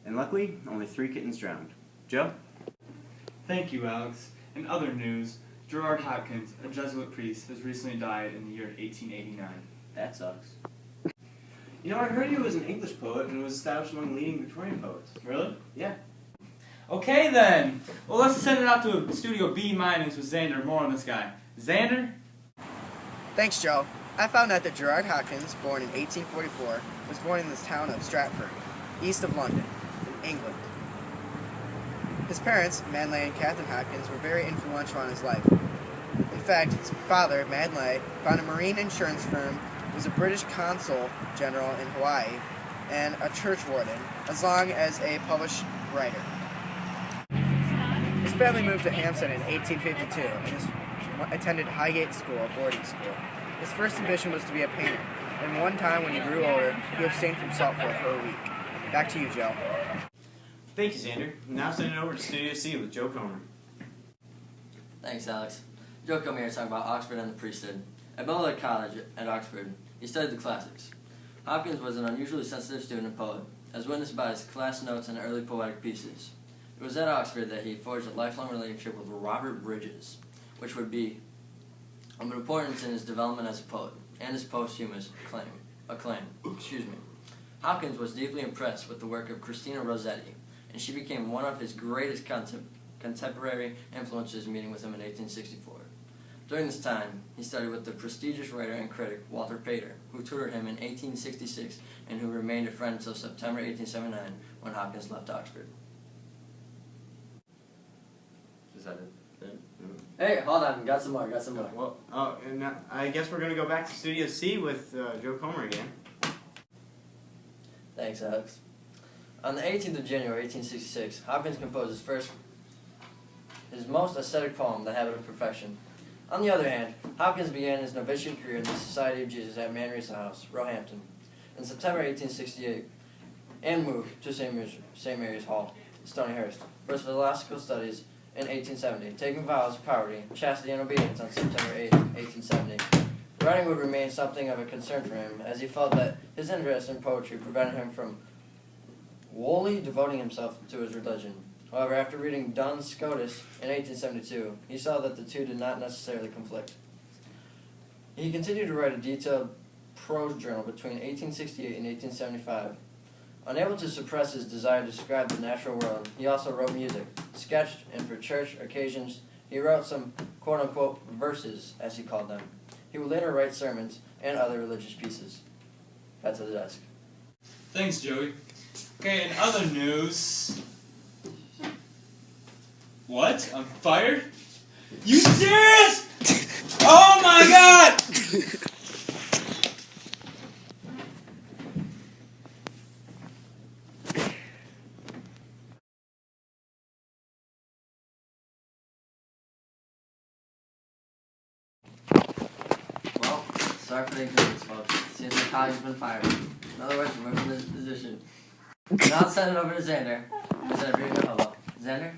And luckily, only 3 kittens drowned. Joe? Thank you, Alex. In other news, Gerard Hopkins, a Jesuit priest, has recently died in the year 1889. That sucks. You know, I heard he was an English poet and was established among leading Victorian poets. Really? Yeah. Okay then. Well, let's send it out to Studio B- with Xander. More on this guy. Xander? Thanks, Joe. I found out that Gerard Hopkins, born in 1844, was born in the town of Stratford, east of London, in England. His parents, Manley and Catherine Hopkins, were very influential on his life. In fact, his father, Manley, found a marine insurance firm, was a British consul general in Hawaii, and a church warden, as long as a published writer. His family moved to Hampstead in 1852 and attended Highgate School, a boarding school. His first ambition was to be a painter, and one time when he grew older, he abstained from salt for a week. Back to you, Joe. Thank you, Xander. Now send it over to Studio C with Joe Comer. Thanks, Alex. Joe Comer here talking about Oxford and the priesthood. At Manley College at Oxford, he studied the classics. Hopkins was an unusually sensitive student and poet, as witnessed by his class notes and early poetic pieces. It was at Oxford that he forged a lifelong relationship with Robert Bridges, which would be of importance in his development as a poet and his posthumous acclaim. Hopkins was deeply impressed with the work of Christina Rossetti, and she became one of his greatest contemporary influences, meeting with him in 1864. During this time, he studied with the prestigious writer and critic Walter Pater, who tutored him in 1866 and who remained a friend until September 1879 when Hopkins left Oxford. Is that it? Hey, hold on, got some more. Well, and now I guess we're going to go back to Studio C with Joe Comer again. Thanks, Alex. On the 18th of January, 1866, Hopkins composed his most aesthetic poem, The Habit of Perfection. On the other hand, Hopkins began his novitiate career in the Society of Jesus at Manresa House, Roehampton, in September 1868, and moved to St. Mary's Hall, Stonyhurst, for his philosophical studies in 1870, taking vows of poverty, chastity, and obedience on September 8, 1870. Writing would remain something of a concern for him, as he felt that his interest in poetry prevented him from wholly devoting himself to his religion. However, after reading Duns Scotus in 1872, he saw that the two did not necessarily conflict. He continued to write a detailed prose journal between 1868 and 1875. Unable to suppress his desire to describe the natural world, he also wrote music, sketched, and for church occasions, he wrote some quote-unquote verses, as he called them. He would later write sermons and other religious pieces. Back to the desk. Thanks, Joey. Okay, in other news... What? I'm fired? You serious? Oh my god! Well, sorry for the inconvenience, folks. Seems like Holly's been fired. In other words, removed from this position. Now I'll send it over to Xander instead of reading the hobo. Xander?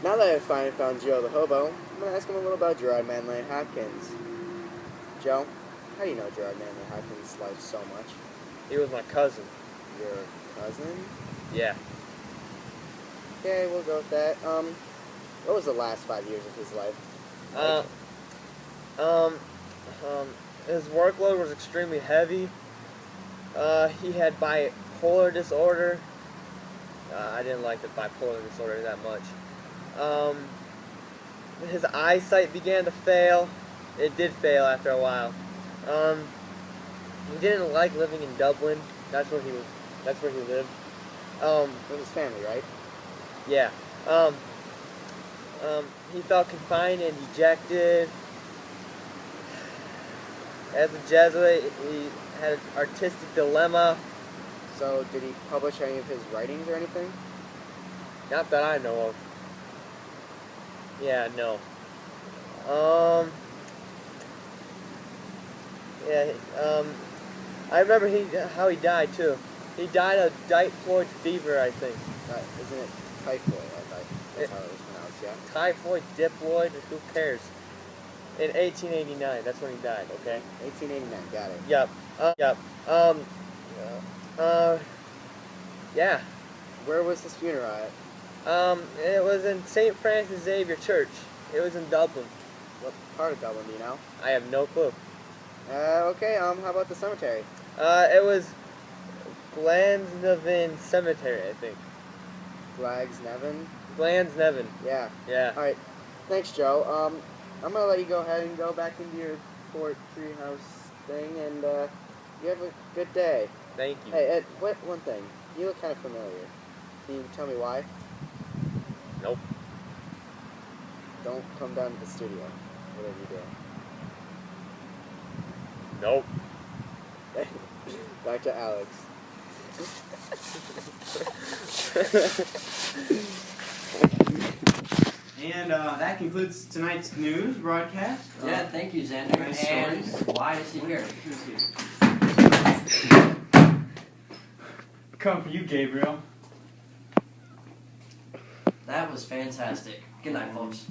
Now that I've finally found Joe the hobo, I'm going to ask him a little about Gerard Manley Hopkins. Joe, how do you know Gerard Manley Hopkins' life so much? He was my cousin. Your cousin? Yeah. Okay, we'll go with that. What was the last 5 years of his life? His workload was extremely heavy. He had bipolar disorder. I didn't like the bipolar disorder that much. His eyesight began to fail. It did fail after a while. He didn't like living in Dublin. That's where he lived. With his family, right? Yeah. He felt confined and dejected. As a Jesuit, he had an artistic dilemma. So, did he publish any of his writings or anything? Not that I know of. Yeah, no. I remember how he died too. He died of typhoid fever, I think. Isn't it typhoid? I thought that's how it was pronounced, yeah? Typhoid, diploid, who cares? In 1889, that's when he died, okay? 1889, got it. Yep. Yeah. Where was his funeral at? It was in St. Francis Xavier Church. It was in Dublin. What part of Dublin, do you know? I have no clue. Okay, how about the cemetery? It was Glansnevin Cemetery, I think. Glagsnevin? Glansnevin. Yeah. Yeah. Alright, thanks, Joe. I'm gonna let you go ahead and go back into your Fort Treehouse thing, and you have a good day. Thank you. Hey, Ed, one thing. You look kind of familiar. Can you tell me why? Nope. Don't come down to the studio, whatever you do. Nope. Back to Alex. And that concludes tonight's news broadcast. Yeah, thank you, Xander. Nice And stories. why is he here? Come for you, Gabriel. That was fantastic. Good night, folks.